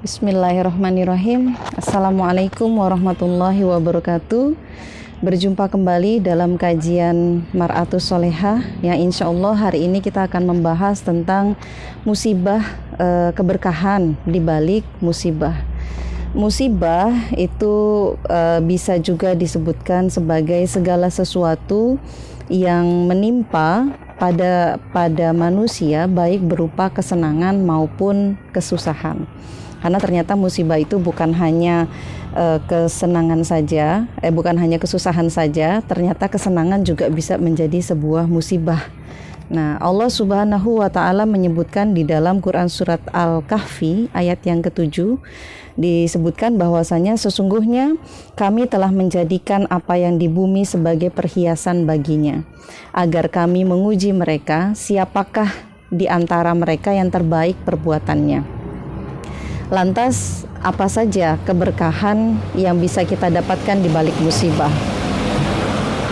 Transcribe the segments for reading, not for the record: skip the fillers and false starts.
Bismillahirrahmanirrahim. Assalamualaikum warahmatullahi wabarakatuh. Berjumpa kembali dalam kajian Mar'atus Sholehah yang insya Allah hari ini kita akan membahas tentang musibah, keberkahan di balik musibah. Musibah itu bisa juga disebutkan sebagai segala sesuatu yang menimpa pada manusia, baik berupa kesenangan maupun kesusahan. Karena ternyata musibah itu bukan hanya kesenangan saja, bukan hanya kesusahan saja, ternyata kesenangan juga bisa menjadi sebuah musibah. Nah, Allah Subhanahu wa Ta'ala menyebutkan di dalam Quran surat Al-Kahfi ayat yang ke-7, disebutkan bahwasanya sesungguhnya kami telah menjadikan apa yang di bumi sebagai perhiasan baginya, agar kami menguji mereka siapakah di antara mereka yang terbaik perbuatannya. Lantas, apa saja keberkahan yang bisa kita dapatkan di balik musibah?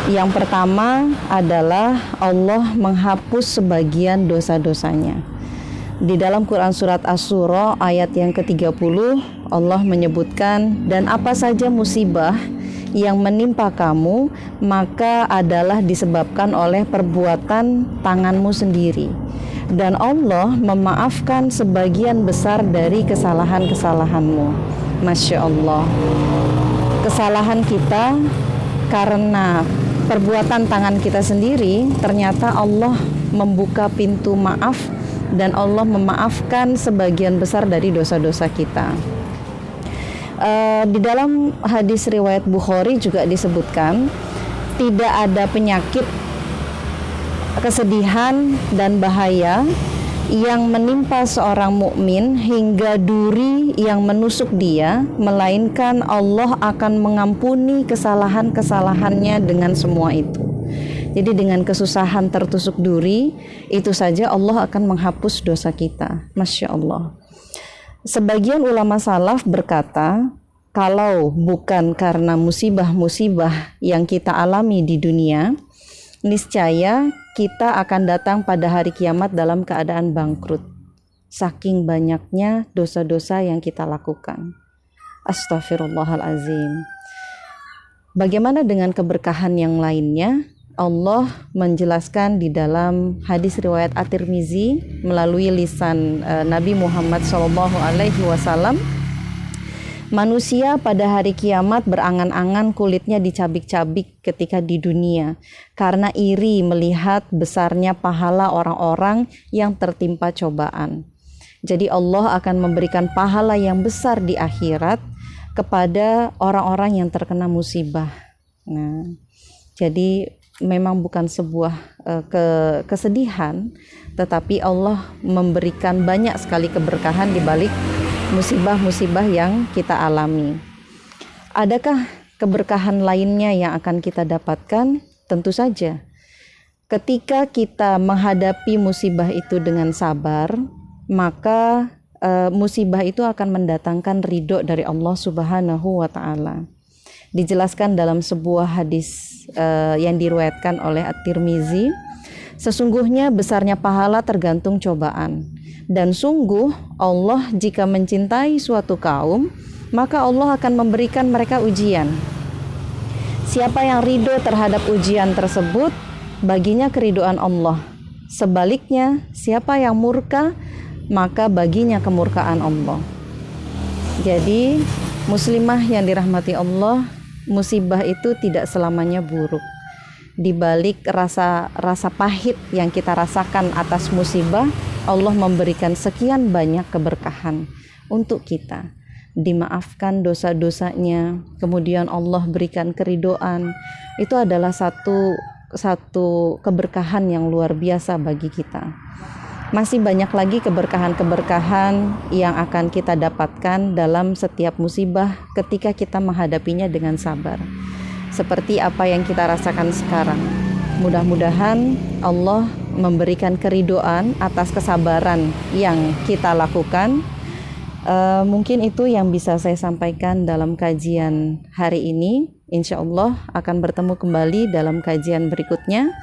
Yang pertama adalah Allah menghapus sebagian dosa-dosanya. Di dalam Quran surat Asy-Syura ayat yang ke-30, Allah menyebutkan, dan apa saja musibah yang menimpa kamu, maka adalah disebabkan oleh perbuatan tanganmu sendiri. Dan Allah memaafkan sebagian besar dari kesalahan-kesalahanmu. Masya Allah. Kesalahan kita karena perbuatan tangan kita sendiri, ternyata Allah membuka pintu maaf dan Allah memaafkan sebagian besar dari dosa-dosa kita. Di dalam hadis riwayat Bukhari juga disebutkan, tidak ada penyakit, kesedihan dan bahaya yang menimpa seorang mukmin hingga duri yang menusuk dia, melainkan Allah akan mengampuni kesalahan-kesalahannya dengan semua itu. Jadi dengan kesusahan tertusuk duri, itu saja Allah akan menghapus dosa kita. Masya Allah. Sebagian ulama salaf berkata, kalau bukan karena musibah-musibah yang kita alami di dunia, niscaya kita akan datang pada hari kiamat dalam keadaan bangkrut. Saking banyaknya dosa-dosa yang kita lakukan. Astaghfirullahalazim. Bagaimana dengan keberkahan yang lainnya? Allah menjelaskan di dalam hadis riwayat At-Tirmizi melalui lisan Nabi Muhammad SAW, manusia pada hari kiamat berangan-angan kulitnya dicabik-cabik ketika di dunia karena iri melihat besarnya pahala orang-orang yang tertimpa cobaan. Jadi Allah akan memberikan pahala yang besar di akhirat kepada orang-orang yang terkena musibah. Nah, jadi memang bukan sebuah kesedihan, tetapi Allah memberikan banyak sekali keberkahan di balik musibah-musibah yang kita alami. Adakah keberkahan lainnya yang akan kita dapatkan? Tentu saja. Ketika kita menghadapi musibah itu dengan sabar, maka musibah itu akan mendatangkan ridho dari Allah Subhanahu wa Ta'ala. Dijelaskan dalam sebuah hadis yang diriwayatkan oleh At-Tirmizi, sesungguhnya besarnya pahala tergantung cobaan. Dan sungguh Allah jika mencintai suatu kaum, maka Allah akan memberikan mereka ujian. Siapa yang ridho terhadap ujian tersebut, baginya keridhaan Allah. Sebaliknya, siapa yang murka, maka baginya kemurkaan Allah. Jadi, muslimah yang dirahmati Allah, musibah itu tidak selamanya buruk. Di balik rasa pahit yang kita rasakan atas musibah, Allah memberikan sekian banyak keberkahan untuk kita. Dimaafkan dosa-dosanya, kemudian Allah berikan keridhaan. Itu adalah satu keberkahan yang luar biasa bagi kita. Masih banyak lagi keberkahan-keberkahan yang akan kita dapatkan dalam setiap musibah ketika kita menghadapinya dengan sabar. Seperti apa yang kita rasakan sekarang. Mudah-mudahan Allah memberikan keridhaan atas kesabaran yang kita lakukan. Mungkin itu yang bisa saya sampaikan dalam kajian hari ini. Insya Allah akan bertemu kembali dalam kajian berikutnya.